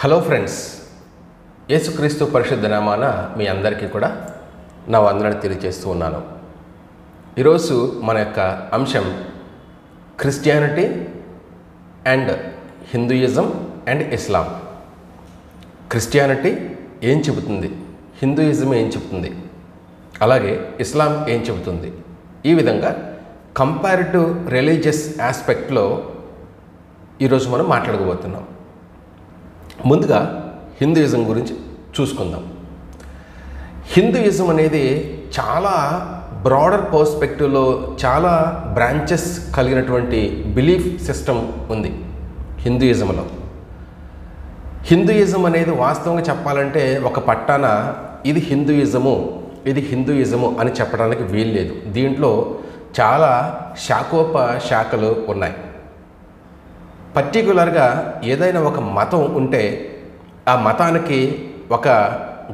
Hello friends, యేసుక్రీస్తు పరిశుద్ధ నామాన మీ అందరికీ కూడా నా వందనాలు తెలియజేస్తూ ఉన్నాను. ఈరోజు మన యొక్క అంశం Christianity and Hinduism and Islam. Christianity ఏం చెబుతుంది, హిందూయిజం ఏం చెబుతుంది, అలాగే ఇస్లాం ఏం చెబుతుంది, ఈ విధంగా కంపారిటివ్ రిలీజియస్ ఆస్పెక్ట్లో ఈరోజు మనం మాట్లాడుకోబోతున్నాం. ముందుగా హిందూయిజం గురించి చూసుకుందాం. హిందూయిజం అనేది చాలా బ్రాడర్ పర్స్పెక్టివ్లో చాలా బ్రాంచెస్ కలిగినటువంటి బిలీఫ్ సిస్టమ్ ఉంది హిందూయిజంలో. హిందూయిజం అనేది వాస్తవంగా చెప్పాలంటే ఒక పట్టాన ఇది హిందూయిజము అని చెప్పడానికి వీల్లేదు. దీంట్లో చాలా శాఖలు ఉన్నాయి. పర్టికులర్గా ఏదైనా ఒక మతం ఉంటే ఆ మతానికి ఒక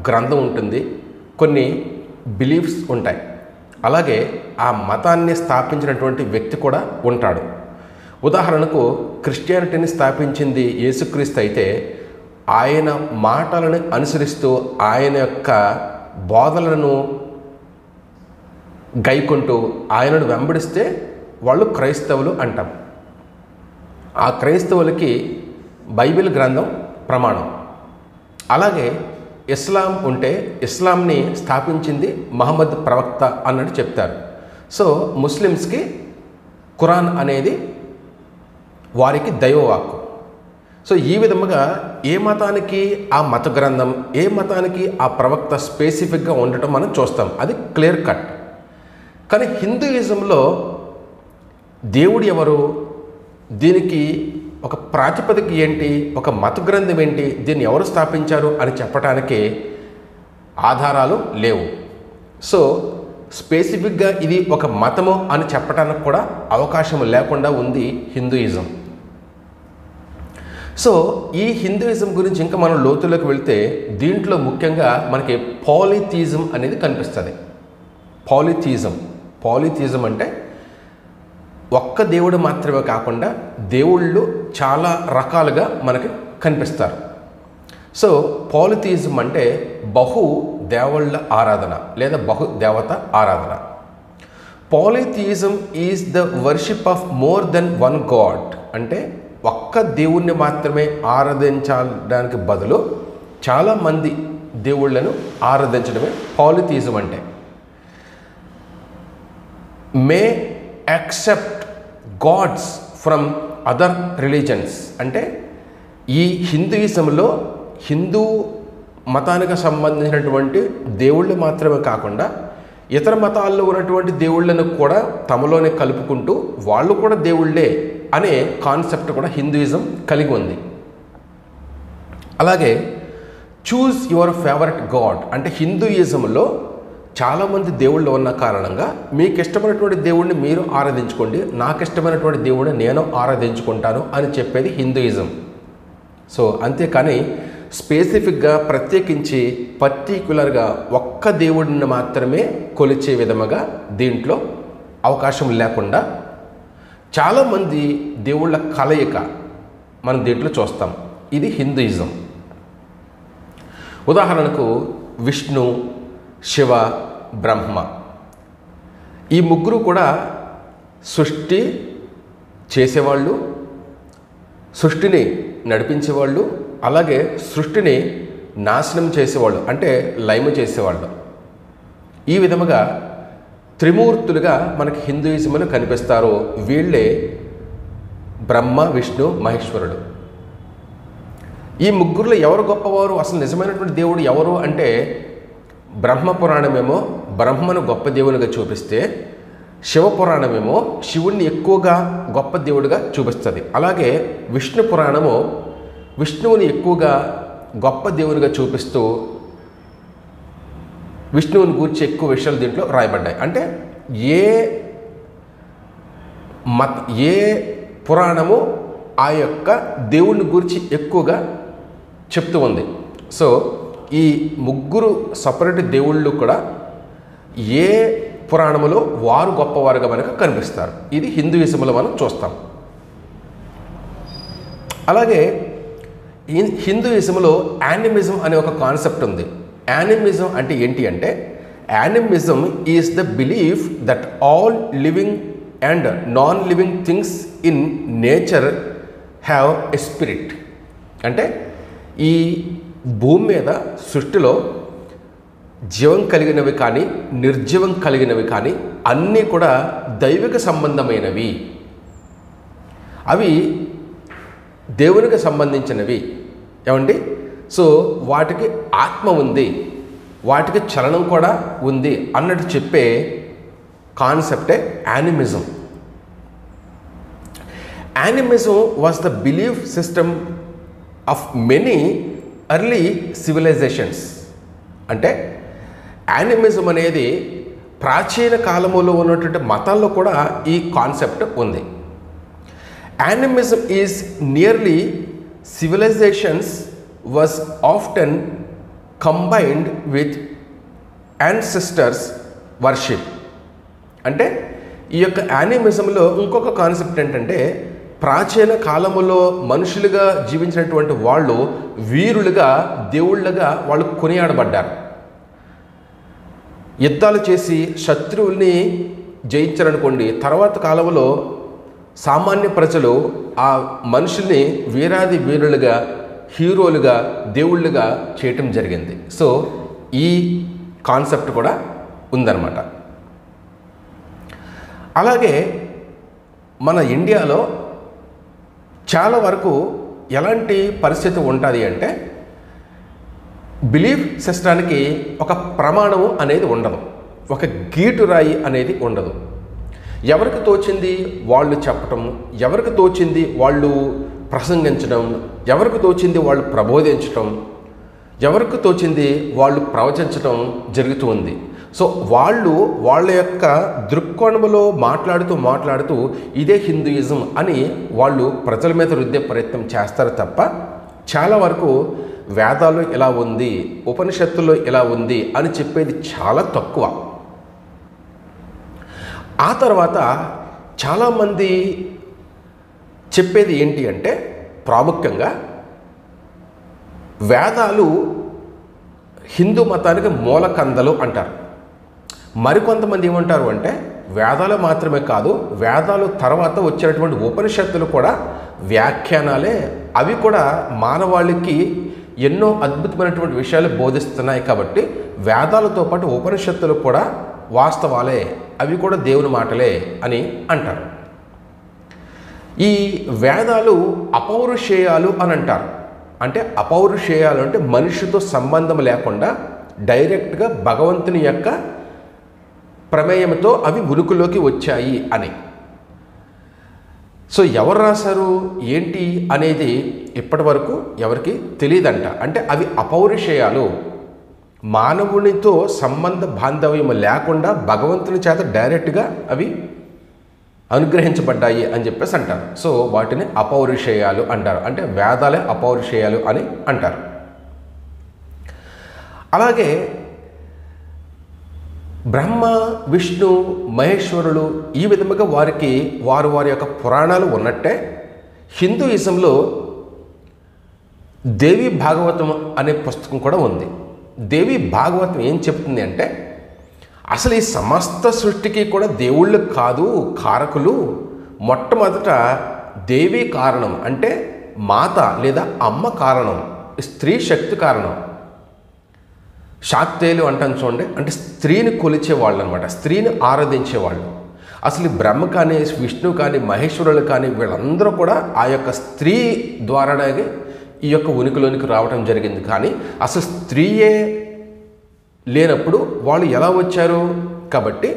గ్రంథం ఉంటుంది, కొన్ని బిలీఫ్స్ ఉంటాయి. అలాగే ఆ మతాన్ని స్థాపించినటువంటి వ్యక్తి కూడా ఉంటాడు. ఉదాహరణకు క్రిస్టియానిటీని స్థాపించింది యేసుక్రీస్తు అయితే ఆయన మాటలను అనుసరిస్తూ ఆయన యొక్క బోధనలను గైకొంటూ ఆయనను వెంబడిస్తే వాళ్ళు క్రైస్తవులు అంటాం. ఆ క్రైస్తవులకి బైబిల్ గ్రంథం ప్రమాణం. అలాగే ఇస్లాం ఉంటే ఇస్లాంని స్థాపించింది మహమ్మద్ ప్రవక్త అన్నట్టు చెప్తారు. సో ముస్లిమ్స్కి ఖురాన్ అనేది వారికి దైవవాక్కు. సో ఈ విధముగా ఏ మతానికి ఆ మత గ్రంథం, ఏ మతానికి ఆ ప్రవక్త స్పెసిఫిక్గా ఉండటం మనం చూస్తాం. అది క్లియర్ కట్. కానీ హిందూయిజంలో దేవుడు ఎవరు, దీనికి ఒక ప్రాతిపదిక ఏంటి, ఒక మత గ్రంథం ఏంటి, దీన్ని ఎవరు స్థాపించారు అని చెప్పడానికి ఆధారాలు లేవు. సో స్పెసిఫిక్గా ఇది ఒక మతము అని చెప్పడానికి కూడా అవకాశం లేకుండా ఉంది హిందూయిజం. సో ఈ హిందూయిజం గురించి ఇంకా మనం లోతులోకి వెళ్తే దీంట్లో ముఖ్యంగా మనకి పాలిథియిజం అనేది కనిపిస్తుంది. పాలిథియిజం అంటే ఒక్క దేవుడు మాత్రమే కాకుండా దేవుళ్ళు చాలా రకాలుగా మనకి కనిపిస్తారు. సో పాలిథియిజం అంటే బహు దేవుళ్ళ ఆరాధన లేదా బహు దేవత ఆరాధన. Polytheism is the worship of more than one god. అంటే ఒక్క దేవుణ్ణి మాత్రమే ఆరాధించడానికి బదులు చాలామంది దేవుళ్ళను ఆరాధించడమే పాలిథియిజం అంటే. May accept gods from other religions. అంటే ఈ హిందూయిజంలో హిందూ మతానికి సంబంధించినటువంటి దేవుళ్ళు మాత్రమే కాకుండా ఇతర మతాల్లో ఉన్నటువంటి దేవుళ్ళను కూడా తమలోనే కలుపుకుంటూ వాళ్ళు కూడా దేవుళ్ళే అనే కాన్సెప్ట్ కూడా హిందూయిజం కలిగి ఉంది. అలాగే చూజ్ యువర్ ఫేవరెట్ గాడ్. అంటే హిందూయిజంలో చాలామంది దేవుళ్ళు ఉన్న కారణంగా మీకు ఇష్టమైనటువంటి దేవుడిని మీరు ఆరాధించుకోండి, నాకు ఇష్టమైనటువంటి దేవుడిని నేను ఆరాధించుకుంటాను అని చెప్పేది హిందూయిజం. సో అంతేకాని స్పెసిఫిక్గా ప్రత్యేకించి పర్టిక్యులర్గా ఒక్క దేవుడిని మాత్రమే కొలిచే విధముగా దీంట్లో అవకాశం లేకుండా చాలామంది దేవుళ్ళ కలయిక మనం దీంట్లో చూస్తాం. ఇది హిందూయిజం. ఉదాహరణకు విష్ణు, శివ, బ్రహ్మ, ఈ ముగ్గురు కూడా సృష్టి చేసేవాళ్ళు, సృష్టిని నడిపించేవాళ్ళు, అలాగే సృష్టిని నాశనం చేసేవాళ్ళు అంటే లయము చేసేవాళ్ళు. ఈ విధముగా త్రిమూర్తులుగా మనకి హిందూయిజంలో కనిపిస్తారు. వీళ్ళే బ్రహ్మ, విష్ణు, మహేశ్వరుడు. ఈ ముగ్గురులో ఎవరు గొప్పవారు, అసలు నిజమైనటువంటి దేవుడు ఎవరు అంటే బ్రహ్మపురాణమేమో బ్రహ్మను గొప్ప దేవునిగా చూపిస్తే శివపురాణమేమో శివుణ్ణి ఎక్కువగా గొప్ప దేవుడిగా చూపిస్తుంది. అలాగే విష్ణు పురాణము విష్ణువుని ఎక్కువగా గొప్ప దేవునిగా చూపిస్తూ విష్ణువుని గురించి ఎక్కువ విషయాలు దీంట్లో రాయబడ్డాయి. అంటే ఏ పురాణము ఆ యొక్క దేవుని గురించి ఎక్కువగా చెప్తూ ఉంది. సో ఈ ముగ్గురు సపరేట్ దేవుళ్ళు కూడా ఏ పురాణములో వారు గొప్పవారుగా మనకు కనిపిస్తారు. ఇది హిందూయిజంలో మనం చూస్తాం. అలాగే హిందూయిజంలో యానిమిజం అనే ఒక కాన్సెప్ట్ ఉంది. యానిమిజం అంటే ఏంటి అంటే, animism is the belief that all living and non living things in nature have a spirit. అంటే ఈ భూమి మీద సృష్టిలో జీవం కలిగినవి కానీ నిర్జీవం కలిగినవి కానీ అన్నీ కూడా దైవిక సంబంధమైనవి, అవి దేవునికి సంబంధించినవి. ఏమండి? సో వాటికి ఆత్మ ఉంది, వాటికి చలనం కూడా ఉంది అన్నట్టు చెప్పే కాన్సెప్టే animism. Animism was the belief system of many early civilizations. అంటే యానిమిజం అనేది ప్రాచీన కాలంలో ఉన్నటువంటి మతాల్లో కూడా ఈ కాన్సెప్ట్ ఉంది. Animism is nearly civilizations was often combined with ancestors worship. అంటే ఈ యొక్క యానిమిజంలో ఇంకొక కాన్సెప్ట్ ఏంటంటే, ప్రాచీన కాలములో మనుషులుగా జీవించినటువంటి వాళ్ళు వీరులుగా దేవుళ్ళగా వాళ్ళు కొనియాడబడ్డారు. యుద్ధాలు చేసి శత్రువుల్ని జయించారనుకోండి, తర్వాత కాలంలో సామాన్య ప్రజలు ఆ మనుషుల్ని వీరాది వీరులుగా, హీరోలుగా, దేవుళ్ళుగా చేయటం జరిగింది. సో ఈ కాన్సెప్ట్ కూడా ఉందన్నమాట. అలాగే మన ఇండియాలో చాలా వరకు ఎలాంటి పరిస్థితి ఉంటుంది అంటే, బిలీఫ్ సిస్టానికి ఒక ప్రమాణము అనేది ఉండదు, ఒక గీటురాయి అనేది ఉండదు. ఎవరికి తోచింది వాళ్ళు చెప్పటం, ఎవరికి తోచింది వాళ్ళు ప్రసంగించడం, ఎవరికి తోచింది వాళ్ళు ప్రబోధించటం, ఎవరికి తోచింది వాళ్ళు ప్రవచించటం జరుగుతూ ఉంది. సో వాళ్ళు వాళ్ళ యొక్క దృక్కోణంలో మాట్లాడుతూ ఇదే హిందూయిజం అని వాళ్ళు ప్రజల మీద రుద్దే ప్రయత్నం చేస్తారు తప్ప, చాలా వరకు వేదాల్లో ఇలా ఉంది, ఉపనిషత్తుల్లో ఇలా ఉంది అని చెప్పేది చాలా తక్కువ. ఆ తర్వాత చాలామంది చెప్పేది ఏంటి అంటే, ప్రాముఖ్యంగా వేదాలు హిందూ మతానికి మూలకందలు అంటారు. మరికొంతమంది ఏమంటారు అంటే, వేదాలు మాత్రమే కాదు, వేదాలు తర్వాత వచ్చినటువంటి ఉపనిషత్తులు కూడా వ్యాఖ్యానాలే, అవి కూడా మానవాళికి ఎన్నో అద్భుతమైనటువంటి విషయాలు బోధిస్తున్నాయి. కాబట్టి వేదాలతో పాటు ఉపనిషత్తులు కూడా వాస్తవాలే, అవి కూడా దేవుని మాటలే అని అంటారు. ఈ వేదాలు అపౌరుషేయాలు అని అంటారు. అంటే అపౌరుషేయాలు అంటే మనిషితో సంబంధం లేకుండా డైరెక్ట్గా భగవంతుని యొక్క ప్రమేయంతో అవి ఉనికిలోకి వచ్చాయి అని. సో ఎవరు రాశారు ఏంటి అనేది ఇప్పటి వరకు ఎవరికి తెలియదంట. అంటే అవి అపౌరుషేయాలు, మానవునితో సంబంధ బాంధవ్యం లేకుండా భగవంతుని చేత డైరెక్ట్గా అవి అనుగ్రహించబడ్డాయి అని చెప్పేసి అంటారు. సో వాటిని అపౌరుషేయాలు అంటారు. అంటే వేదాలే అపౌరుషేయాలు అని అంటారు. అలాగే బ్రహ్మ, విష్ణు, మహేశ్వరులు ఈ విధముగా వారి యొక్క పురాణాలు ఉన్నట్టే హిందూయిజంలో దేవి భాగవతం అనే పుస్తకం కూడా ఉంది. దేవి భాగవతం ఏం చెప్తుంది అంటే, అసలు ఈ సమస్త సృష్టికి కూడా దేవుళ్ళు కాదు కారకులు, మొట్టమొదట దేవి కారణం, అంటే మాత లేదా అమ్మ కారణం, స్త్రీ శక్తి కారణం. శాక్తేయులు అంటాను చూడండి, అంటే స్త్రీని కొలిచేవాళ్ళు అనమాట, స్త్రీని ఆరాధించేవాళ్ళు. అసలు బ్రహ్మ కానీ, విష్ణు కానీ, మహేశ్వరులు కానీ వీళ్ళందరూ కూడా ఆ యొక్క స్త్రీ ద్వారానే ఈ యొక్క ఉనికిలోనికి రావడం జరిగింది. కానీ అసలు స్త్రీయే లేనప్పుడు వాళ్ళు ఎలా వచ్చారు? కాబట్టి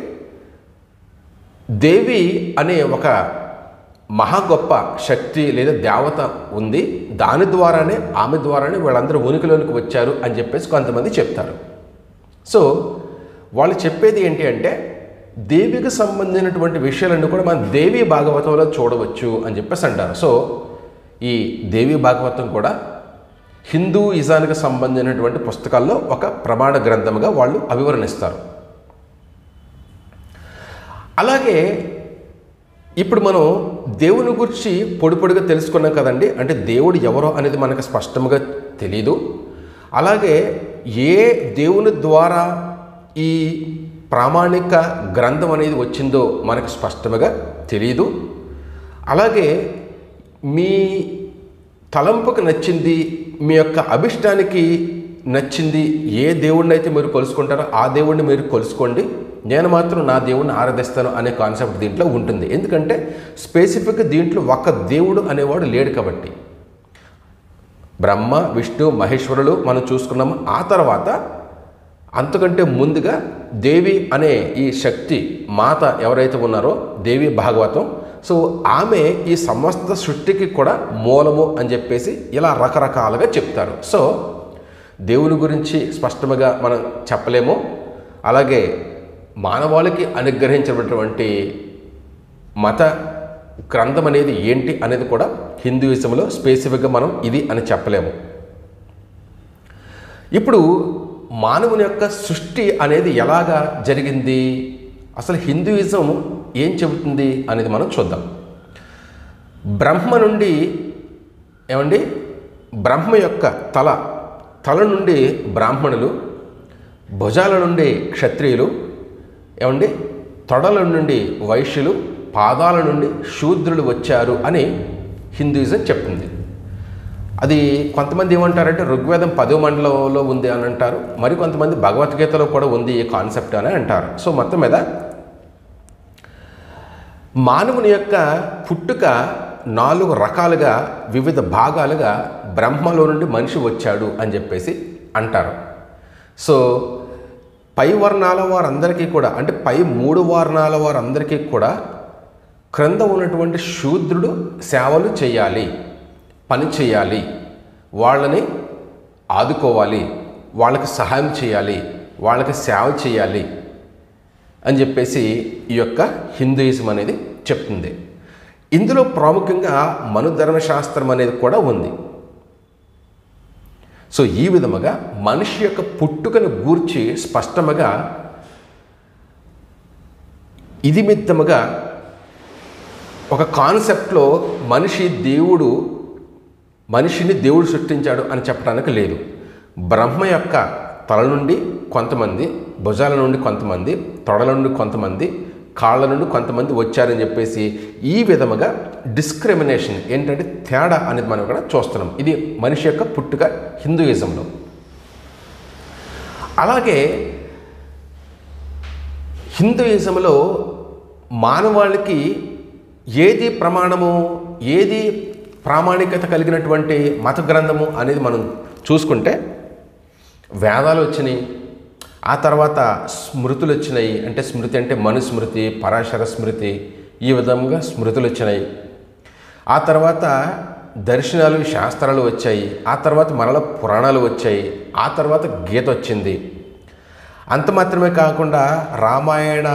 దేవి అనే ఒక మహా గొప్ప శక్తి లేదా దేవత ఉంది, దాని ద్వారానే ఆమె ద్వారానే వీళ్ళందరూ ఉనికిలోనికి వచ్చారు అని చెప్పేసి కొంతమంది చెప్తారు. సో వాళ్ళు చెప్పేది ఏంటి అంటే, దేవికి సంబంధించినటువంటి విషయాలన్నీ కూడా మనం దేవి భాగవతంలో చూడవచ్చు అని చెప్పేసి అంటారు. సో ఈ దేవి భాగవతం కూడా హిందూయిజానికి సంబంధించినటువంటి పుస్తకాల్లో ఒక ప్రమాణ గ్రంథముగా వాళ్ళు అభివర్ణిస్తారు. అలాగే ఇప్పుడు మనం దేవుని గురించి పొడిగా తెలుసుకున్నాం కదండి. అంటే దేవుడు ఎవరో అనేది మనకు స్పష్టంగా తెలియదు. అలాగే ఏ దేవుని ద్వారా ఈ ప్రామాణిక గ్రంథం అనేది వచ్చిందో మనకు స్పష్టంగా తెలియదు. అలాగే మీ తలంపుకు నచ్చింది, మీ యొక్క అభిష్టానికి నచ్చింది ఏ దేవుడిని అయితే మీరు కొలుసుకుంటారో ఆ దేవుడిని మీరు కొలుసుకోండి, నేను మాత్రం నా దేవుడిని ఆరాధిస్తాను అనే కాన్సెప్ట్ దీంట్లో ఉంటుంది. ఎందుకంటే స్పెసిఫిక్గా దీంట్లో ఒక దేవుడు అనేవాడు లేడు కాబట్టి. బ్రహ్మ, విష్ణు, మహేశ్వరులు మనం చూసుకున్నాము. ఆ తర్వాత అంతకంటే ముందుగా దేవి అనే ఈ శక్తి మాత ఎవరైతే ఉన్నారో దేవి భాగవతం, సో ఆమె ఈ సమస్త సృష్టికి కూడా మూలము అని చెప్పేసి ఇలా రకరకాలుగా చెప్తారు. సో దేవుని గురించి స్పష్టంగా మనం చెప్పలేము. అలాగే మానవాళికి అనుగ్రహించినటువంటి మత గ్రంథం అనేది ఏంటి అనేది కూడా హిందూయిజంలో స్పెసిఫిక్గా మనం ఇది అని చెప్పలేము. ఇప్పుడు మానవుని యొక్క సృష్టి అనేది ఎలాగా జరిగింది, అసలు హిందూయిజం ఏం చెబుతుంది అనేది మనం చూద్దాం. బ్రహ్మ నుండి ఏమండి, బ్రహ్మ యొక్క తల నుండి బ్రాహ్మణులు, భుజాల నుండి క్షత్రియులు, ఏమండి తొడల నుండి వైశ్యులు, పాదాల నుండి శూద్రులు వచ్చారు అని హిందూయిజం చెప్తుంది. అది కొంతమంది ఏమంటారంటే ఋగ్వేదం 10వ మండలంలో ఉంది అని అంటారు, మరికొంతమంది భగవద్గీతలో కూడా ఉంది ఈ కాన్సెప్ట్ అని అంటారు. సో మొత్తం మీద మానవుని యొక్క పుట్టుక 4 రకాలుగా వివిధ భాగాలుగా బ్రహ్మలో నుండి మనిషి వచ్చాడు అని చెప్పేసి అంటారు. సో పై వర్ణాల వారందరికీ కూడా, అంటే పై 3 వర్ణాల వారందరికీ కూడా క్రింద ఉన్నటువంటి శూద్రుడు సేవలు చేయాలి, పని చేయాలి, వాళ్ళని ఆదుకోవాలి, వాళ్ళకి సహాయం చేయాలి, వాళ్ళకి సేవ చేయాలి అని చెప్పేసి ఈ యొక్క హిందూయిజం అనేది చెప్తుంది. ఇందులో ప్రాముఖ్యంగా మనుధర్మశాస్త్రం అనేది కూడా ఉంది. సో ఈ విధముగా మనిషి యొక్క పుట్టుకను గూర్చి స్పష్టముగా ఇది మిత్తముగా ఒక కాన్సెప్ట్లో మనిషిని దేవుడు సృష్టించాడు అని చెప్పడానికి లేదు. బ్రహ్మ యొక్క తల నుండి కొంతమంది, భుజాల నుండి కొంతమంది, తొడల నుండి కొంతమంది, కాళ్ళ నుండి కొంతమంది వచ్చారని చెప్పేసి ఈ విధముగా డిస్క్రిమినేషన్ ఏంటంటే తేడా అనేది మనం ఇక్కడ చూస్తున్నాం. ఇది మనిషి యొక్క పుట్టుక హిందూయిజంలో. అలాగే హిందూయిజంలో మానవాళికి ఏది ప్రమాణము, ఏది ప్రామాణికత కలిగినటువంటి మత గ్రంథము అనేది మనం చూసుకుంటే వేదాలు వచ్చినాయి, ఆ తర్వాత స్మృతులు వచ్చినాయి. అంటే స్మృతి అంటే మనుస్మృతి, పరాశర స్మృతి, ఈ విధంగా స్మృతులు వచ్చినాయి. ఆ తర్వాత దర్శనాలు, శాస్త్రాలు వచ్చాయి. ఆ తర్వాత మరల పురాణాలు వచ్చాయి. ఆ తర్వాత గీత వచ్చింది. అంత మాత్రమే కాకుండా రామాయణ,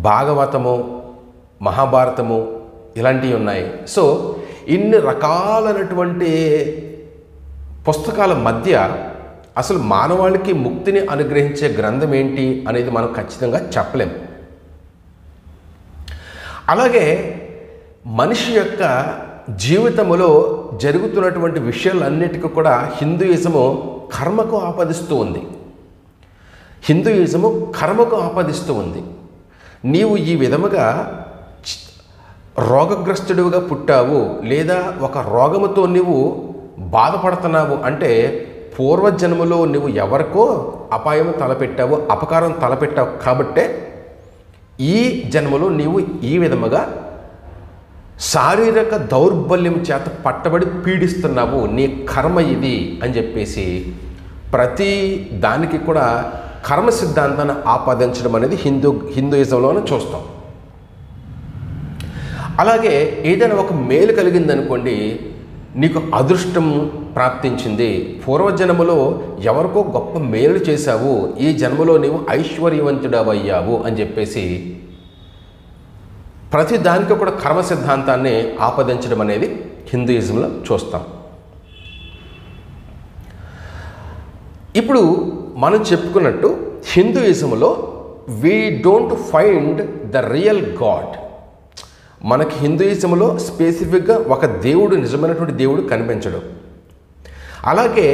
భాగవతము, మహాభారతము ఇలాంటివి ఉన్నాయి. సో ఇన్ని రకాలైనటువంటి పుస్తకాల మధ్య అసలు మానవాళికి ముక్తిని అనుగ్రహించే గ్రంథం ఏంటి అనేది మనం ఖచ్చితంగా చెప్పలేం. అలాగే మనిషి యొక్క జీవితంలో జరుగుతున్నటువంటి విషయాలన్నిటికీ కూడా హిందూయిజము కర్మకు ఆపాదిస్తూ ఉంది. హిందూయిజము కర్మకు ఆపాదిస్తూ ఉంది. నీవు ఈ విధముగా రోగగ్రస్తుడిగా పుట్టావు, లేదా ఒక రోగముతో నీవు బాధపడుతున్నావు అంటే పూర్వజన్మలో నువ్వు ఎవరికో అపాయం తలపెట్టావు, అపకారం తలపెట్టావు కాబట్టే ఈ జన్మలో నీవు ఈ విధముగా శారీరక దౌర్బల్యం చేత పట్టబడి పీడిస్తున్నావు, నీ కర్మ ఇది అని చెప్పేసి ప్రతి దానికి కూడా కర్మ సిద్ధాంతాన్ని ఆపాదించడం అనేది హిందూయిజంలోనే చూస్తాం. అలాగే ఏదైనా ఒక మేలు కలిగిందనుకోండి, నీకు అదృష్టం ప్రాప్తించింది, పూర్వజన్మలో ఎవరికో గొప్ప మేలు చేశావు, ఈ జన్మలో నీవు ఐశ్వర్యవంతుడవయ్యావు అని చెప్పేసి ప్రతి దానికి కూడా కర్మ సిద్ధాంతాన్ని ఆపాదించడం అనేది హిందూయిజంలో చూస్తాం. ఇప్పుడు మనం చెప్పుకున్నట్టు హిందూయిజంలో we don't find the real god, మనకి హిందూయిజంలో స్పెసిఫిక్గా ఒక దేవుడు, నిజమైనటువంటి దేవుడు కనిపించడు. అలాగే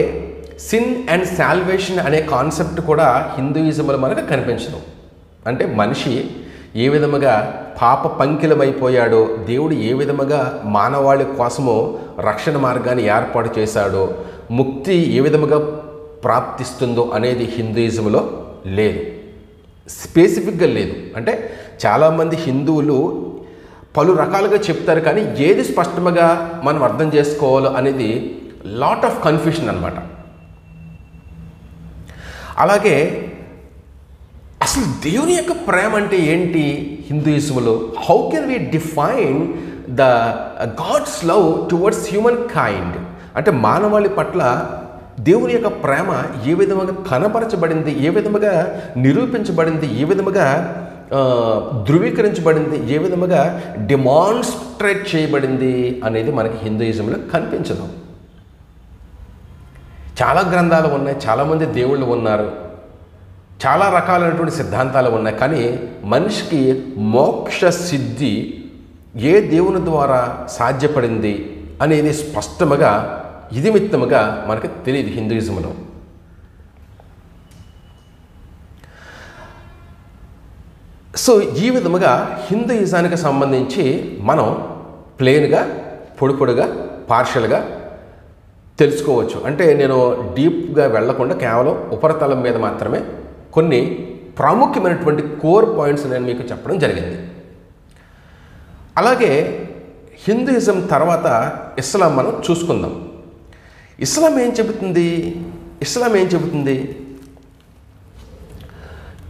సిన్ అండ్ సాల్వేషన్ అనే కాన్సెప్ట్ కూడా హిందూయిజంలో మనకు కనిపించదు. అంటే మనిషి ఏ విధముగా పాప పంకిలమైపోయాడో, దేవుడు ఏ విధముగా మానవాళి కోసమో రక్షణ మార్గాన్ని ఏర్పాటు చేశాడో, ముక్తి ఏ విధముగా ప్రాప్తిస్తుందో అనేది హిందూయిజంలో లేదు, స్పెసిఫిక్గా లేదు. అంటే చాలామంది హిందువులు పలు రకాలుగా చెప్తారు, కానీ ఏది స్పష్టంగా మనం అర్థం చేసుకోవాలో అనేది లాట్ ఆఫ్ కన్ఫ్యూషన్ అన్నమాట. అలాగే అసలు దేవుని యొక్క ప్రేమ అంటే ఏంటి హిందూయిజంలో? How can we define the god's love towards humankind? అంటే మానవాళి పట్ల దేవుని యొక్క ప్రేమ ఏ విధముగా కనపరచబడింది, ఏ విధముగా నిరూపించబడింది, ఏ విధముగా ధృవీకరించబడింది, ఏ విధముగా డెమాన్స్ట్రేట్ చేయబడింది అనేది మనకి హిందూయిజంలో కనిపించదు. చాలా గ్రంథాలు ఉన్నాయి, చాలామంది దేవుళ్ళు ఉన్నారు, చాలా రకాలైనటువంటి సిద్ధాంతాలు ఉన్నాయి, కానీ మనిషికి మోక్ష సిద్ధి ఏ దేవుని ద్వారా సాధ్యపడింది అనేది స్పష్టముగా ఇదిమిత్తముగా మనకు తెలియదు హిందూయిజంలో. సో ఈ విధముగా హిందూయిజానికి సంబంధించి మనం ప్లెయిన్గా, పొడిగా, పార్షల్గా తెలుసుకోవచ్చు. అంటే నేను డీప్గా వెళ్లకుండా కేవలం ఉపరితలం మీద మాత్రమే కొన్ని ప్రాముఖ్యమైనటువంటి కోర్ పాయింట్స్ నేను మీకు చెప్పడం జరిగింది. అలాగే హిందూయిజం తర్వాత ఇస్లాం మనం చూసుకుందాం. ఇస్లాం ఏం చెబుతుంది?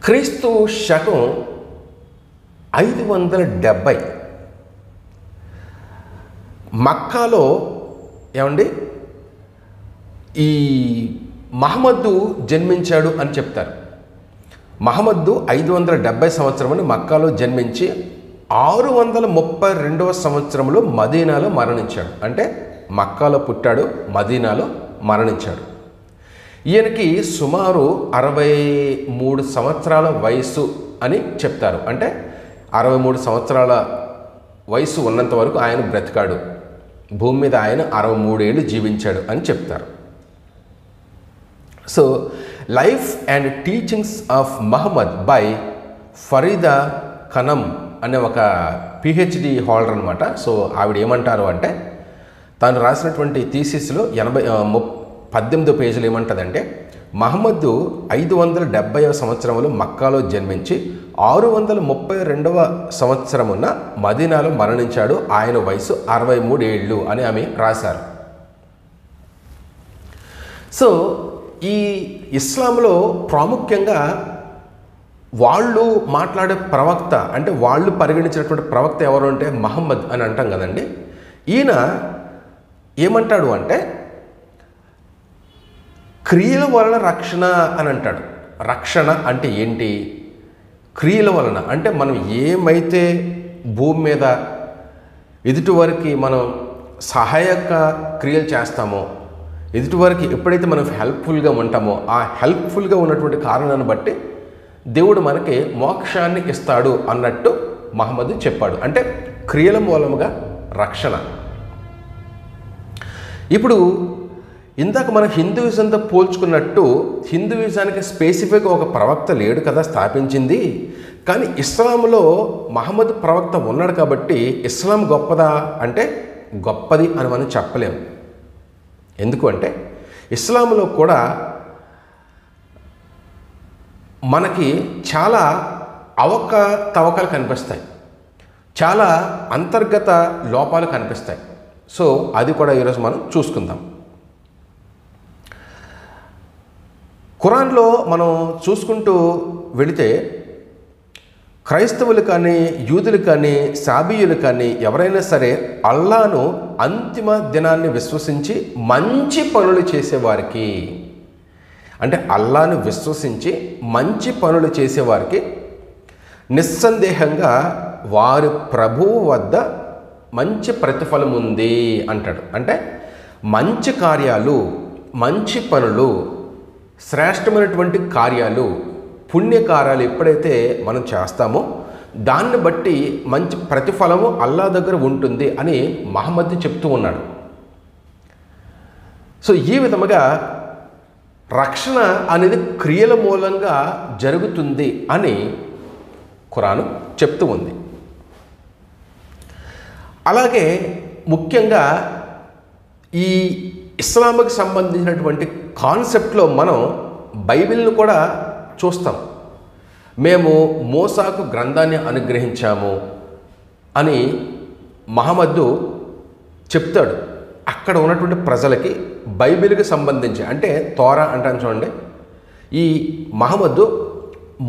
క్రీస్తు శకం 570 మక్కాలో ఏమండి ఈ మహమ్మద్దు జన్మించాడు అని చెప్తారు. మహమ్మద్దు 570 సంవత్సరంలో మక్కాలో జన్మించి 632వ సంవత్సరంలో మదీనాలో మరణించాడు. అంటే మక్కాలో పుట్టాడు, మదీనాలో మరణించాడు. ఈయనకి సుమారు 63 సంవత్సరాల వయసు అని చెప్తారు. అంటే 63 సంవత్సరాల వయసు ఉన్నంత వరకు ఆయన బ్రతికాడు, భూమి మీద ఆయన 63 ఏళ్ళు జీవించాడు అని చెప్తారు. So life and teachings of Muhammad by Farida Khanam అనే ఒక పిహెచ్డి హోల్డర్ అనమాట. సో ఆవిడ ఏమంటారు అంటే, తాను రాసినటువంటి థీసిస్లో 18 పేజీలు ఏమంటుందంటే, మహమ్మద్దు 570వ సంవత్సరంలో మక్కాలో జన్మించి 632వ సంవత్సరమున మదీనాలో మరణించాడు, ఆయన వయసు 63 ఏళ్ళు అని ఆమె రాశారు. సో ఈ ఇస్లాంలో ప్రాముఖ్యంగా వాళ్ళు మాట్లాడే ప్రవక్త, అంటే వాళ్ళు పరిగణించినటువంటి ప్రవక్త ఎవరు అంటే మహమ్మద్ అని అంటాం కదండి. ఈయన ఏమంటాడు అంటే క్రియల వలన రక్షణ అని అంటాడు. రక్షణ అంటే ఏంటి? క్రియల వలన అంటే మనం ఏమైతే భూమి మీద ఎదుటివారికి మనం సహాయక క్రియలు చేస్తామో, ఎదుటివారికి ఎప్పుడైతే మనం హెల్ప్ఫుల్గా ఉంటామో, ఆ హెల్ప్ఫుల్గా ఉన్నటువంటి కారణాన్ని బట్టి దేవుడు మనకి మోక్షాన్ని ఇస్తాడు అన్నట్టు మహమ్మద్ చెప్పాడు. అంటే క్రియల మూలముగా రక్షణ. ఇప్పుడు ఇందాక మనం హిందూయిజంతో పోల్చుకున్నట్టు హిందూయిజానికి స్పెసిఫిక్గా ఒక ప్రవక్త లేడు కదా స్థాపించింది, కానీ ఇస్లాంలో మహమ్మద్ ప్రవక్త ఉన్నాడు కాబట్టి ఇస్లాం గొప్పదా అంటే గొప్పది అని మనం చెప్పలేము. ఎందుకు అంటే ఇస్లాంలో కూడా మనకి చాలా అవకతవకలు కనిపిస్తాయి, చాలా అంతర్గత లోపాలు కనిపిస్తాయి. సో అది కూడా ఈరోజు మనం చూసుకుందాం. ఖురాన్లో మనం చూసుకుంటూ వెళితే క్రైస్తవులు కానీ, యూదులు కానీ, సాబీయులు కానీ ఎవరైనా సరే అల్లాను అంతిమ దినాన్ని విశ్వసించి మంచి పనులు చేసేవారికి, అంటే అల్లాను విశ్వసించి మంచి పనులు చేసేవారికి నిస్సందేహంగా వారి ప్రభువు వద్ద మంచి ప్రతిఫలం ఉంది అంటాడు. అంటే మంచి కార్యాలు, మంచి పనులు, శ్రేష్టమైనటువంటి కార్యాలు, పుణ్యకార్యాలు ఎప్పుడైతే మనం చేస్తామో దాన్ని బట్టి మంచి ప్రతిఫలము అల్లా దగ్గర ఉంటుంది అని మహమ్మద్ చెప్తూ ఉన్నాడు. సో ఈ విధముగా రక్షణ అనేది క్రియల మూలంగా జరుగుతుంది అని ఖురాను చెప్తూ ఉంది. అలాగే ముఖ్యంగా ఈ ఇస్లాంకి సంబంధించినటువంటి కాన్సెప్ట్లో మనం బైబిల్ను కూడా చూస్తాం. మేము మోసాకు గ్రంథాన్ని అనుగ్రహించాము అని మహమ్మద్ చెప్తాడు. అక్కడ ఉన్నటువంటి ప్రజలకి బైబిల్కి సంబంధించి, అంటే తోరా అంటాను చూడండి, ఈ మహమ్మద్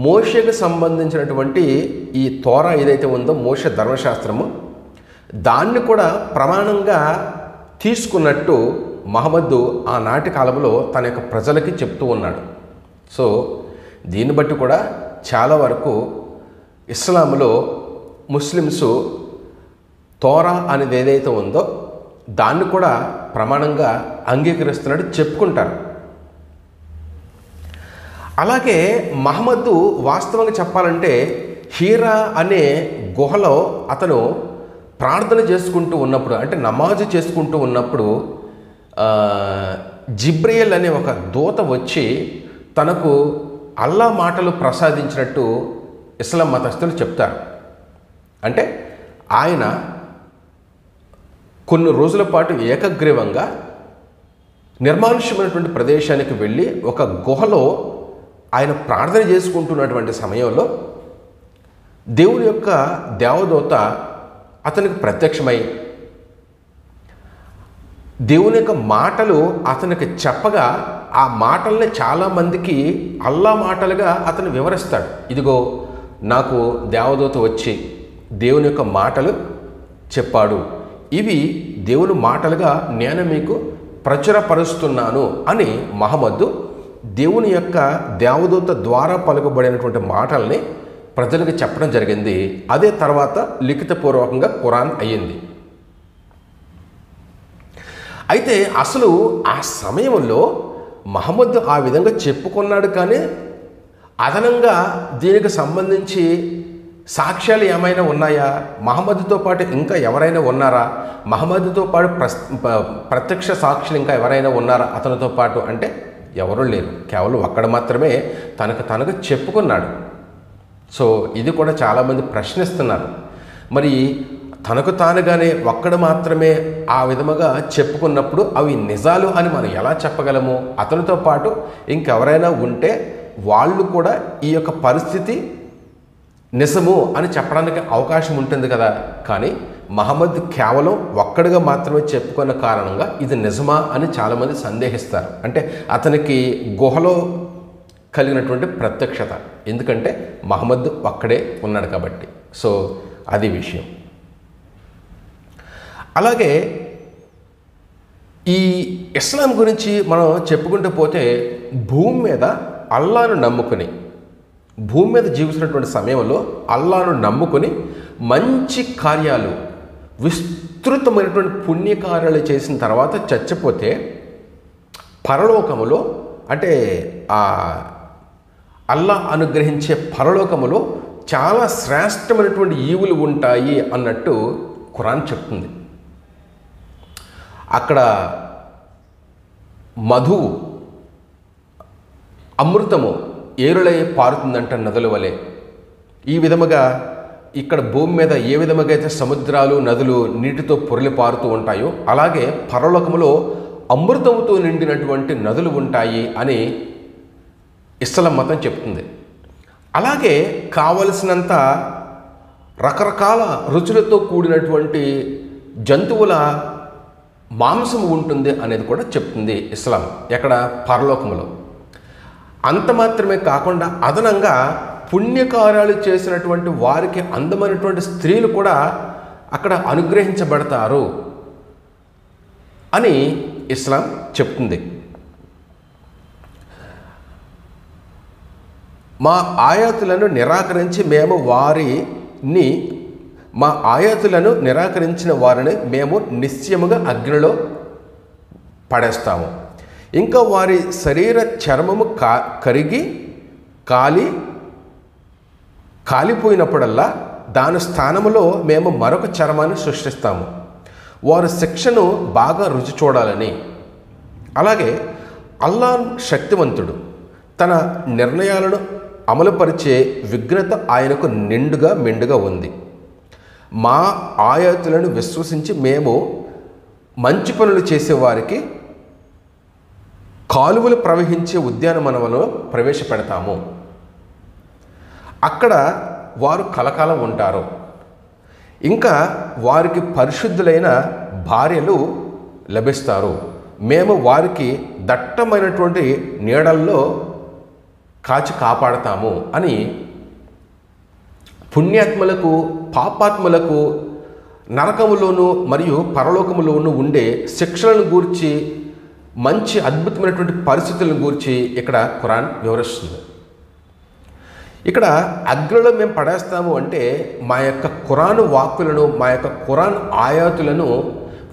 మోషేకి సంబంధించినటువంటి ఈ తోరా ఏదైతే ఉందో మోషే ధర్మశాస్త్రము, దాన్ని కూడా ప్రమాణంగా తీసుకున్నట్టు మహమ్మద్ ఆనాటి కాలంలో తన యొక్క ప్రజలకి చెప్తూ ఉన్నాడు. సో దీన్ని బట్టి కూడా చాలా వరకు ఇస్లాంలో ముస్లిమ్స్ తోరా అనేది ఏదైతే ఉందో దాన్ని కూడా ప్రమాణంగా అంగీకరిస్తున్నట్టు చెప్పుకుంటారు. అలాగే మహమ్మద్ వాస్తవంగా చెప్పాలంటే హీరా అనే గుహలో అతను ప్రార్థన చేసుకుంటూ ఉన్నప్పుడు, అంటే నమాజు చేసుకుంటూ ఉన్నప్పుడు జిబ్రియల్ అనే ఒక దూత వచ్చి తనకు అల్లా మాటలు ప్రసాదించినట్టు ఇస్లాం మతస్థులు చెప్తారు. అంటే ఆయన కొన్ని రోజుల పాటు ఏకగ్రీవంగా నిర్మానుష్యమైనటువంటి ప్రదేశానికి వెళ్ళి ఒక గుహలో ఆయన ప్రార్థన చేసుకుంటున్నటువంటి సమయంలో దేవుని యొక్క దేవదూత అతనికి ప్రత్యక్షమై దేవుని యొక్క మాటలు అతనికి చెప్పగా ఆ మాటల్ని చాలామందికి అల్లా మాటలుగా అతను వివరిస్తాడు. ఇదిగో నాకు దేవదూత వచ్చి దేవుని యొక్క మాటలు చెప్పాడు, ఇవి దేవుని మాటలుగా నేను మీకు ప్రచురపరుస్తున్నాను అని మహమ్మద్ దేవుని యొక్క దేవదూత ద్వారా పలుకబడినటువంటి మాటల్ని ప్రజలకు చెప్పడం జరిగింది. అదే తర్వాత లిఖితపూర్వకంగా ఖురాన్ అయ్యింది. అయితే అసలు ఆ సమయంలో మహమ్మద్ ఆ విధంగా చెప్పుకున్నాడు, కానీ అదనంగా దీనికి సంబంధించి సాక్ష్యాలు ఏమైనా ఉన్నాయా? మహమ్మద్తో పాటు ఇంకా ఎవరైనా ఉన్నారా? మహమ్మద్తో పాటు ప్రత్యక్ష సాక్షులు ఇంకా ఎవరైనా ఉన్నారా అతనితో పాటు అంటే ఎవరూ లేరు. కేవలం ఒక్కడ మాత్రమే తనకు చెప్పుకున్నాడు. సో ఇది కూడా చాలామంది ప్రశ్నిస్తున్నారు. మరి తనకు తానుగానే ఒక్కడు మాత్రమే ఆ విధముగా చెప్పుకున్నప్పుడు అవి నిజాలు అని మనం ఎలా చెప్పగలము? అతనితో పాటు ఇంకెవరైనా ఉంటే వాళ్ళు కూడా ఈ యొక్క పరిస్థితి నిజము అని చెప్పడానికి అవకాశం ఉంటుంది కదా. కానీ మహమ్మద్ కేవలం ఒక్కడిగా మాత్రమే చెప్పుకున్న కారణంగా ఇది నిజమా అని చాలామంది సందేహిస్తారు. అంటే అతనికి గుహలో కలిగినటువంటి ప్రత్యక్షత, ఎందుకంటే మహమ్మద్ ఒక్కడే ఉన్నాడు కాబట్టి. సో అది విషయం. అలాగే ఈ ఇస్లాం గురించి మనం చెప్పుకుంటూ పోతే భూమి మీద అల్లాను నమ్ముకుని, భూమి మీద జీవిస్తున్నటువంటి సమయంలో అల్లాను నమ్ముకుని మంచి కార్యాలు, విస్తృతమైనటువంటి పుణ్యకార్యాలు చేసిన తర్వాత చచ్చిపోతే పరలోకములో, అంటే ఆ అల్లా అనుగ్రహించే పరలోకములో చాలా శ్రేష్టమైనటువంటి ఈవులు ఉంటాయి అన్నట్టు ఖురాన్ చెప్తుంది. అక్కడ మధువు, అమృతము ఏరులై పారుతుందంట నదుల వలె. ఈ విధముగా ఇక్కడ భూమి మీద ఏ విధముగా అయితే సముద్రాలు నదులు నీటితో పొరలి పారుతూ ఉంటాయో అలాగే పరలోకములో అమృతముతో నిండినటువంటి నదులు ఉంటాయి అని ఇస్లాం మతం చెప్తుంది. అలాగే కావలసినంత రకరకాల రుచులతో కూడినటువంటి జంతువుల మాంసం ఉంటుంది అనేది కూడా చెప్తుంది ఇస్లాం. ఎక్కడ? పరలోకములో. అంత మాత్రమే కాకుండా అదనంగా పుణ్యకార్యాలు చేసినటువంటి వారికి అందమైనటువంటి స్త్రీలు కూడా అక్కడ అనుగ్రహించబడతారు అని ఇస్లాం చెప్తుంది. మా ఆయాతులను నిరాకరించి మేము వారిని, మా ఆయాతులను నిరాకరించిన వారిని మేము నిశ్చయముగా అగ్నిలో పడేస్తాము. ఇంకా వారి శరీర చర్మము కాలిపోయినప్పుడల్లా దాని స్థానంలో మేము మరొక చర్మాన్ని సృష్టిస్తాము. వారు శిక్షను బాగా రుచి చూడాలని. అలాగే అల్లా శక్తివంతుడు, తన నిర్ణయాలను అమలుపరిచే విఘ్నత ఆయనకు నిండుగా మెండుగా ఉంది. మా ఆయాతులను విశ్వసించి మేము మంచి పనులు చేసేవారికి కాలువలు ప్రవహించే ఉద్యానవనంలో ప్రవేశపెడతాము. అక్కడ వారు కలకాలం ఉంటారు. ఇంకా వారికి పరిశుద్ధులైన భార్యలు లభిస్తారు. మేము వారికి దట్టమైనటువంటి నీడల్లో కాచి కాపాడతాము అని పుణ్యాత్మలకు, పాపాత్మలకు నరకములోను మరియు పరలోకములోను ఉండే శిక్షలను గూర్చి, మంచి అద్భుతమైనటువంటి పరిస్థితులను గూర్చి ఇక్కడ ఖురాన్ వివరిస్తుంది. ఇక్కడ అగ్నిలో మేము పడేస్తాము అంటే మా యొక్క ఖురాను వాక్కులను, మా యొక్క ఖురాన్ ఆయాతులను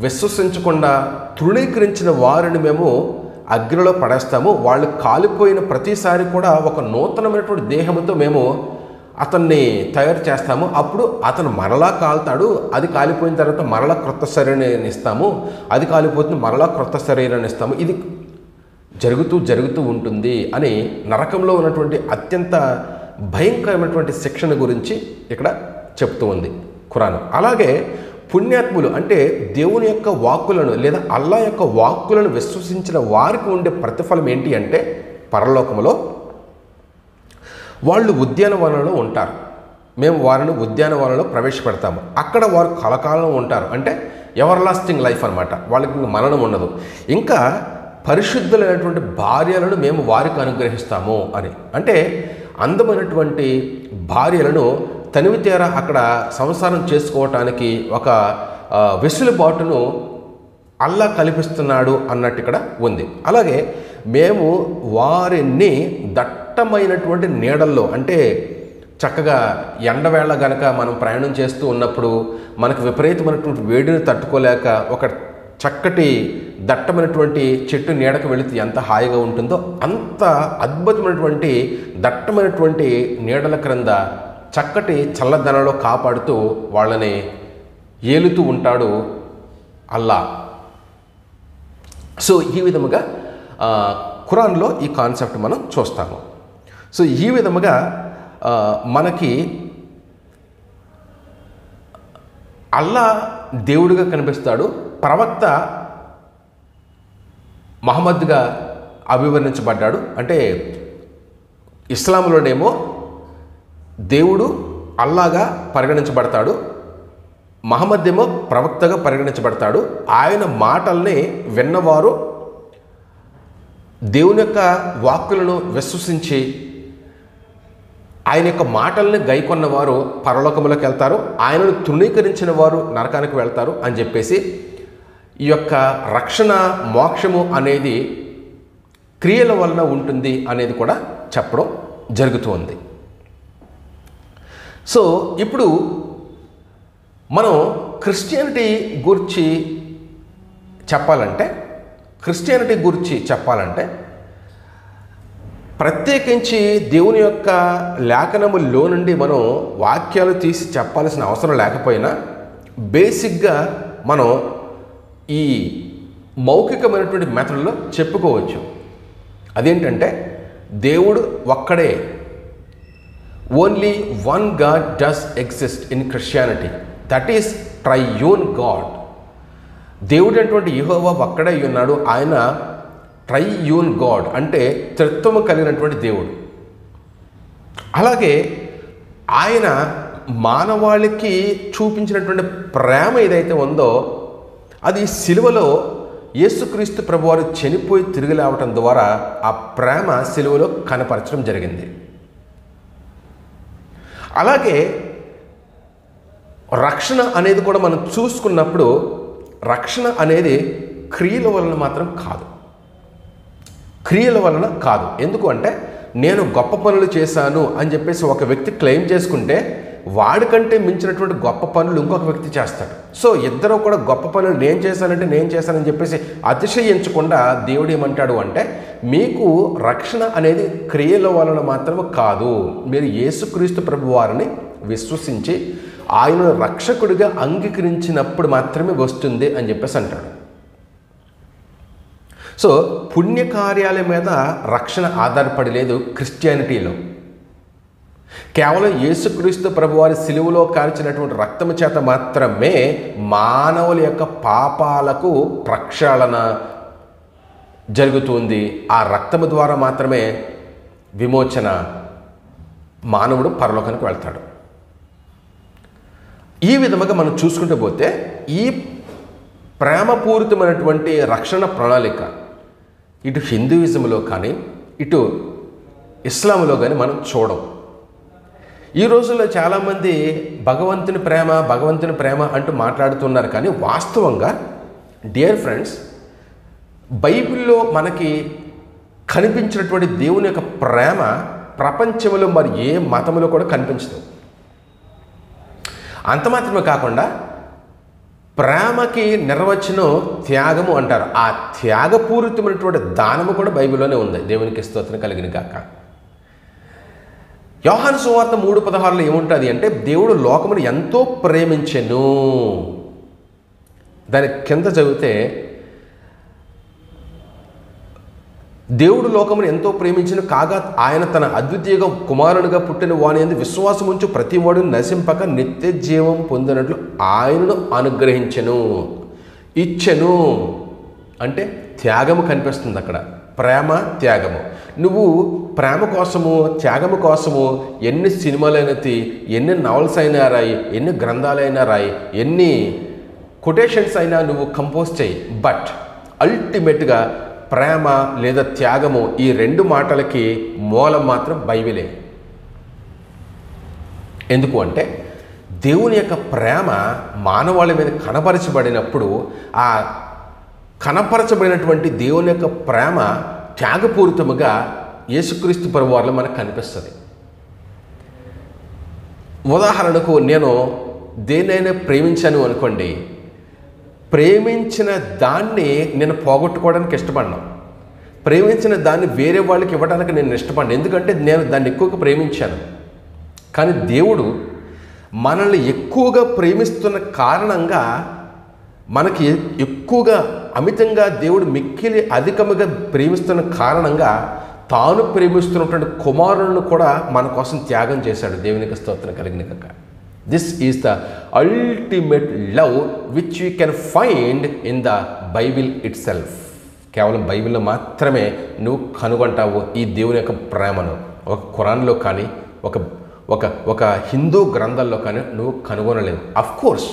విశ్వసించకుండా తృణీకరించిన వారిని మేము అగ్నిలో పడేస్తాము. వాళ్ళు కాలిపోయిన ప్రతిసారి కూడా ఒక నూతనమైనటువంటి దేహంతో మేము అతన్ని తయారు చేస్తాము. అప్పుడు అతను మరలా కాలుతాడు. అది కాలిపోయిన తర్వాత మరలా క్రొత్త శరీరాన్ని ఇస్తాము. అది కాలిపోతుంది, మరలా క్రొత్త శరీరాన్ని ఇస్తాము. ఇది జరుగుతూ ఉంటుంది అని నరకంలో ఉన్నటువంటి అత్యంత భయంకరమైనటువంటి శిక్షణ గురించి ఇక్కడ చెప్తూ ఉంది ఖురాన్. అలాగే పుణ్యాత్ములు అంటే దేవుని యొక్క వాక్కులను లేదా అల్లా యొక్క వాక్కులను విశ్వసించిన వారికి ఉండే ప్రతిఫలం ఏంటి అంటే పరలోకములో వాళ్ళు ఉద్యానవనంలో ఉంటారు. మేము వారిని ఉద్యానవనంలో ప్రవేశపెడతాము. అక్కడ వారు కలకాలం ఉంటారు. అంటే ఎవర్-లాస్టింగ్ లైఫ్ అనమాట. వాళ్ళకి మరణం ఉండదు. ఇంకా పరిశుద్ధులైనటువంటి భార్యలను మేము వారికి అనుగ్రహిస్తాము అని. అంటే అందమైనటువంటి భార్యలను తనివితేరా అక్కడ సంసారం చేసుకోవటానికి ఒక వెసులుబాటును అల్లా కల్పిస్తున్నాడు అన్నట్టు ఇక్కడ ఉంది. అలాగే మేము వారిని దట్టమైనటువంటి నీడల్లో, అంటే చక్కగా ఎండవేళ గనక మనం ప్రయాణం చేస్తూ ఉన్నప్పుడు మనకు విపరీతమైనటువంటి వేడిని తట్టుకోలేక ఒక చక్కటి దట్టమైనటువంటి చెట్టు నీడకు వెళితే ఎంత హాయిగా ఉంటుందో అంత అద్భుతమైనటువంటి దట్టమైనటువంటి నీడల క్రింద చక్కటి చల్లదనంలో కాపాడుతూ వాళ్ళని ఏలుతూ ఉంటాడు అల్లా. సో ఈ విధముగా ఖురాన్లో ఈ కాన్సెప్ట్ మనం చూస్తాము. సో ఈ విధముగా మనకి అల్లా దేవుడిగా కనిపిస్తాడు. ప్రవక్త మహమ్మద్గా అభివర్ణించబడ్డాడు. అంటే ఇస్లాంలోనేమో దేవుడు అల్లాగా పరిగణించబడతాడు, మహమ్మద్ ఏమో ప్రవక్తగా పరిగణించబడతాడు. ఆయన మాటల్ని విన్నవారు దేవుని యొక్క వాక్కులను విశ్వసించి ఆయన యొక్క మాటల్ని గైకొన్నవారు పరలోకములకు వెళ్తారు, ఆయనను తృణీకరించిన వారు నరకానికి వెళ్తారు అని చెప్పేసి ఈ యొక్క రక్షణ మోక్షము అనేది క్రియల వలన ఉంటుంది అనేది కూడా చెప్పడం జరుగుతుంది. సో ఇప్పుడు మనం క్రిస్టియానిటీ గురించి చెప్పాలంటే ప్రత్యేకించి దేవుని యొక్క లేఖనములో నుండి మనం వాక్యాలు తీసి చెప్పాల్సిన అవసరం లేకపోయినా బేసిక్గా మనం ఈ మౌఖికమైనటువంటి మెథడ్లో చెప్పుకోవచ్చు. అదేంటంటే దేవుడు ఒక్కడే, only one god does exist in Christianity, that is triune god. దేవుడు అటువంటి యెహోవా ఒక్కడే ఉన్నాడు. ఆయన ట్రైయూన్ గాడ్ అంటే త్రిత్వము కలిగినటువంటి దేవుడు. అలాగే ఆయన మానవాళికి చూపించినటువంటి ప్రేమ ఏదైతే ఉందో అది సిలువలో యేసుక్రీస్తు ప్రభువారు చనిపోయి తిరిగి లేవటం ద్వారా ఆ ప్రేమ సిలువలో కనపరచడం జరిగింది. అలాగే రక్షణ అనేది కూడా మనం చూసుకున్నప్పుడు రక్షణ అనేది క్రియల వలన మాత్రం కాదు. ఎందుకు అంటే నేను గొప్ప పనులు చేశాను అని చెప్పేసి ఒక వ్యక్తి క్లెయిమ్ చేసుకుంటే వాడికంటే మించినటువంటి గొప్ప పనులు ఇంకొక వ్యక్తి చేస్తాడు. సో ఇద్దరు కూడా గొప్ప పనులు నేను చేశానని చెప్పేసి అతిశయించకుండా దేవుడు ఏమంటాడు అంటే మీకు రక్షణ అనేది క్రియల వలన మాత్రం కాదు, మీరు యేసుక్రీస్తు ప్రభు వారిని విశ్వసించి ఆయనను రక్షకుడిగా అంగీకరించినప్పుడు మాత్రమే వస్తుంది అని చెప్పేసి అంటాడు. సో పుణ్యకార్యాల మీద రక్షణ ఆధారపడి లేదు క్రిస్టియానిటీలో. కేవలం యేసుక్రీస్తు ప్రభువారి సిలువలో కార్చినటువంటి రక్తము చేత మాత్రమే మానవుల యొక్క పాపాలకు ప్రక్షాళన జరుగుతుంది. ఆ రక్తము ద్వారా మాత్రమే విమోచన, మానవుడు పరలోకానికి వెళ్తాడు. ఈ విధముగా మనం చూసుకుంటూ పోతే ఈ ప్రేమపూరితమైనటువంటి రక్షణ ప్రణాళిక ఇటు హిందూయిజంలో కానీ ఇటు ఇస్లాంలో కానీ మనం చూడం. ఈ రోజుల్లో చాలామంది భగవంతుని ప్రేమ అంటూ మాట్లాడుతున్నారు. కానీ వాస్తవంగా డియర్ ఫ్రెండ్స్, బైబిల్లో మనకి కనిపించినటువంటి దేవుని యొక్క ప్రేమ ప్రపంచంలో మరి ఏ మతంలో కూడా కనిపించదు. అంత మాత్రమే కాకుండా ప్రేమకి నిర్వచనం త్యాగము అంటారు. ఆ త్యాగపూరితమైనటువంటి దానము కూడా బైబిల్లోనే ఉంది. దేవునికి స్తోత్రం కలిగిన గాక. యోహాను సువార్త 3:16లో ఏముంటుంది అంటే, దేవుడు లోకమును ఎంతో ప్రేమించెను. దాని కింద చదివితే, దేవుడు లోకమును ఎంతో ప్రేమించిన కాగా ఆయన తన అద్వితీయ కుమారునిగా పుట్టిన వాని యందు విశ్వాసం ఉంచు ప్రతి వాడు నశింపక నిత్య జీవం పొందినట్లు ఆయనను అనుగ్రహించెను. ఇచ్చెను అంటే త్యాగము కనిపిస్తుంది అక్కడ. ప్రేమ, త్యాగము. నువ్వు ప్రేమ కోసము, త్యాగము కోసము ఎన్ని సినిమాలైనా తీ, ఎన్ని నవల్స్ అయినా రాయి, ఎన్ని గ్రంథాలైనా రాయి, ఎన్ని కొటేషన్స్ అయినా నువ్వు కంపోజ్ చేయి. బట్ అల్టిమేట్గా ప్రేమ లేదా త్యాగము, ఈ రెండు మాటలకి మూలం మాత్రం బైబిలే. ఎందుకు అంటే దేవుని యొక్క ప్రేమ మానవాళి మీద కనపరచబడినప్పుడు ఆ కనపరచబడినటువంటి దేవుని యొక్క ప్రేమ త్యాగపూరితముగా యేసుక్రీస్తు ప్రభువారిలో మనకు కనిపిస్తుంది. ఉదాహరణకు నేను దేన్నైనా ప్రేమించాను అనుకోండి, ప్రేమించిన దాన్ని నేను పోగొట్టుకోవడానికి ఇష్టపడ్డాను. ప్రేమించిన దాన్ని వేరే వాళ్ళకి ఇవ్వడానికి నేను ఇష్టపడ్డాను. ఎందుకంటే నేను దాన్ని ఎక్కువగా ప్రేమించాను. కానీ దేవుడు మనల్ని ఎక్కువగా ప్రేమిస్తున్న కారణంగా, మనకి ఎక్కువగా అమితంగా దేవుడు మిక్కిలి అధికముగా ప్రేమిస్తున్న కారణంగా తాను ప్రేమిస్తున్నటువంటి కుమారులను కూడా మన కోసం త్యాగం చేశాడు. దేవునికి స్తోత్రం కలిగిన గాక. This is the ultimate love which you can find in the Bible it self. కేవలం బైబిల్లో మాత్రమే నువ్వు కనుగొంటావు ఈ దేవుని యొక్క ప్రేమను. ఒక ఖురాన్లో కానీ ఒక హిందూ గ్రంథాల్లో కానీ నువ్వు కనుగొనలేవు. Of course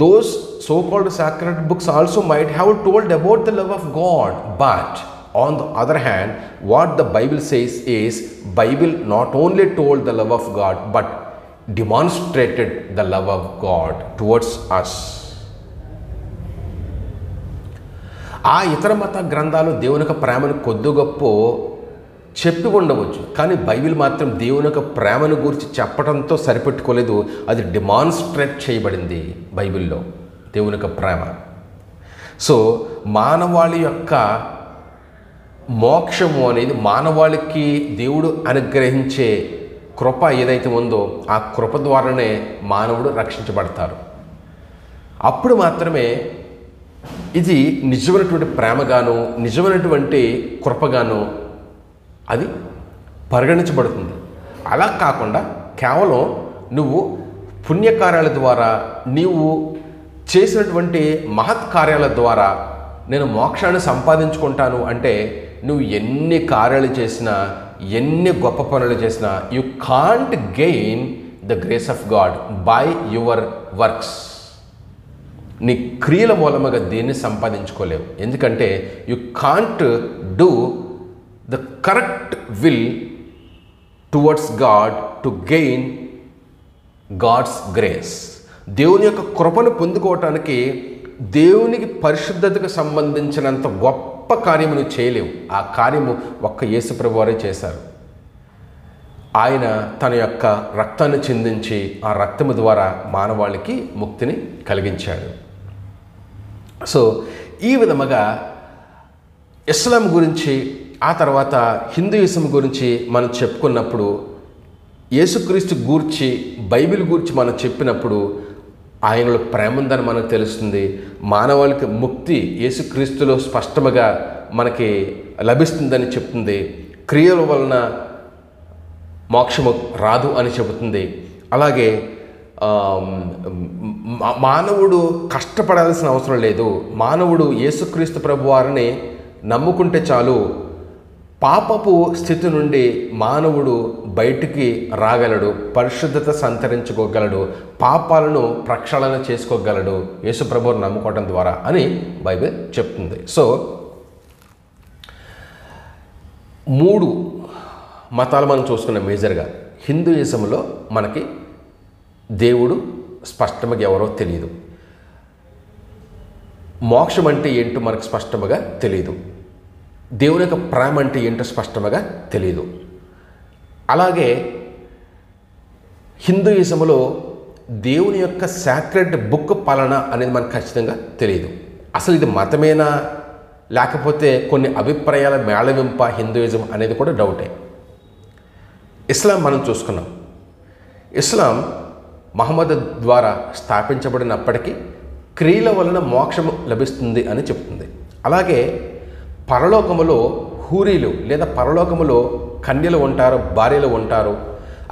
those so-called sacred books also might have told about the love of God, but on the other hand, what the Bible says is, Bible not only told the love of God but demonstrated the love of God towards us. ఆ ఇతర మత గ్రంథాలు దేవుని యొక్క ప్రేమను కొద్ది గొప్ప చెప్పి ఉండవచ్చు, కానీ బైబిల్ మాత్రం దేవుని యొక్క ప్రేమను గురించి చెప్పడంతో సరిపెట్టుకోలేదు. అది డిమాన్స్ట్రేట్ చేయబడింది బైబిల్లో దేవుని యొక్క ప్రేమ. సో మానవాళి యొక్క మోక్షము అనేది, మానవాళికి దేవుడు అనుగ్రహించే కృప ఏదైతే ఉందో ఆ కృప ద్వారానే మానవుడు రక్షించబడతారు. అప్పుడు మాత్రమే ఇది నిజమైనటువంటి ప్రేమగాను, నిజమైనటువంటి కృపగాను అది పరిగణించబడుతుంది. అలా కాకుండా కేవలం నువ్వు పుణ్యకార్యాల ద్వారా, నీవు చేసినటువంటి మహత్ కార్యాల ద్వారా నేను మోక్షాన్ని సంపాదించుకుంటాను అంటే, నువ్వు ఎన్ని కార్యాలు చేసినా, ఎన్ని గొప్ప పనులు చేసినా, you can't gain the grace of God by your works. నీ క్రియల మూలముగా దేన్ని సంపాదించుకోలేవు. ఎందుకంటే you can't do the correct will towards God to gain God's grace. దేవుని యొక్క కృపను పొందుకోవటానికి దేవునికి పరిశుద్ధతకు సంబంధించినంత గొప్ప కార్యము నువ్వు చేయలేవు. ఆ కార్యము ఒక్క యేసు ప్రభువారే చేశారు. ఆయన తన యొక్క రక్తాన్ని చిందించి ఆ రక్తము ద్వారా మానవాళికి ముక్తిని కలిగించాడు. సో ఈ విధముగా ఇస్లాం గురించి, ఆ తర్వాత హిందూయిజం గురించి మనం చెప్పుకున్నప్పుడు యేసుక్రీస్తు గూర్చి బైబిల్ గూర్చి మనం చెప్పినప్పుడు ఆయనలో ప్రేమ ఉందని మనకు తెలుస్తుంది. మానవాళికి ముక్తి యేసుక్రీస్తులో స్పష్టంగా మనకి లభిస్తుందని చెప్తుంది. క్రియల వలన మోక్షము రాదు అని చెబుతుంది. అలాగే మానవుడు కష్టపడాల్సిన అవసరం లేదు. మానవుడు యేసుక్రీస్తు ప్రభువారిని నమ్ముకుంటే చాలు, పాపపు స్థితి నుండి మానవుడు బయటికి రాగలడు, పరిశుద్ధత సంతరించుకోగలడు, పాపాలను ప్రక్షాళన చేసుకోగలడు యేసు ప్రభువుని నమ్ముకోవడం ద్వారా అని బైబిల్ చెప్తుంది. సో 3 మతాలు మనం చూసుకున్న మేజర్గా. హిందూయిజంలో మనకి దేవుడు స్పష్టంగా ఎవరో తెలియదు, మోక్షం అంటే ఏంటో మనకు స్పష్టంగా తెలియదు, దేవుని యొక్క ప్రేమ అంటే ఏంటో స్పష్టంగా తెలియదు. అలాగే హిందూయిజంలో దేవుని యొక్క సాక్రెడ్ బుక్ పాలన అనేది మనకు ఖచ్చితంగా తెలియదు. అసలు ఇది మతమేనా లేకపోతే కొన్ని అభిప్రాయాల మేళవింప హిందూయిజం అనేది కూడా డౌటే. ఇస్లాం మనం చూసుకున్నాం. ఇస్లాం మహమ్మద్ ద్వారా స్థాపించబడినప్పటికీ క్రియల వలన మోక్షం లభిస్తుంది అని చెప్తుంది. అలాగే పరలోకములో హూరీలు లేదా పరలోకములో కన్యలు ఉంటారు, భార్యలు ఉంటారు.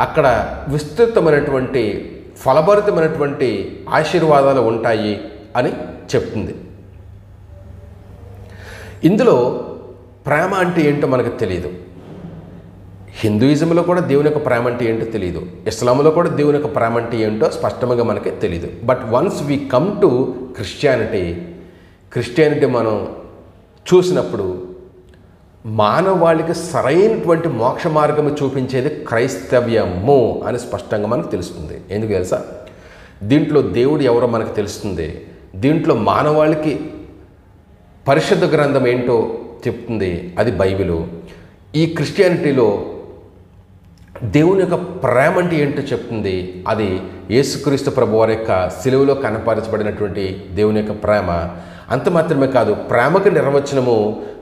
అక్కడ విస్తృతమైనటువంటి ఫలభరితమైనటువంటి ఆశీర్వాదాలు ఉంటాయి అని చెప్తుంది. ఇందులో ప్రేమ అంటే ఏంటో మనకు తెలియదు. హిందూయిజంలో కూడా దేవుని యొక్క ప్రేమ అంటే ఏంటో తెలియదు. ఇస్లాంలో కూడా దేవుని యొక్క ప్రేమ అంటే ఏంటో స్పష్టంగా మనకి తెలియదు. But once we come to Christianity మనం చూసినప్పుడు మానవాళికి సరైనటువంటి మోక్ష మార్గము చూపించేది క్రైస్తవ్యము అని స్పష్టంగా మనకు తెలుస్తుంది. ఎందుకు తెలుసా? దీంట్లో దేవుడు ఎవరో మనకు తెలుస్తుంది. దీంట్లో మానవాళికి పరిశుద్ధ గ్రంథం ఏంటో చెప్తుంది, అది బైబిలు. ఈ క్రిస్టియానిటీలో దేవుని యొక్క ప్రేమ అంటే ఏంటో చెప్తుంది, అది యేసుక్రీస్తు ప్రభువారి యొక్క సిలువలో కనపరచబడినటువంటి దేవుని యొక్క ప్రేమ. అంత మాత్రమే కాదు, ప్రేమకు నిర్వచనము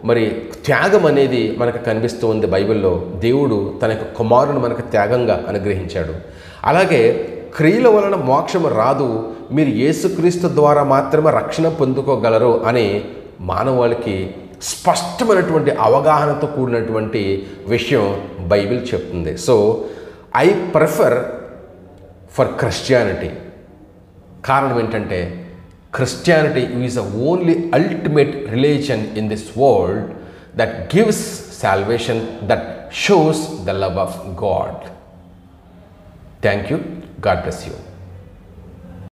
మరి త్యాగం అనేది మనకు కనిపిస్తూ ఉంది బైబిల్లో. దేవుడు తన యొక్క కుమారుని మనకు త్యాగంగా అనుగ్రహించాడు. అలాగే క్రియల వలన మోక్షము రాదు, మీరు యేసుక్రీస్తు ద్వారా మాత్రమే రక్షణ పొందుకోగలరు అని మానవాళికి స్పష్టమైనటువంటి అవగాహనతో కూడినటువంటి విషయం బైబిల్ చెప్తుంది. So I prefer for Christianity. కారణం ఏంటంటే Christianity is the only ultimate religion in this world that gives salvation, that shows the love of God. Thank you. God bless you.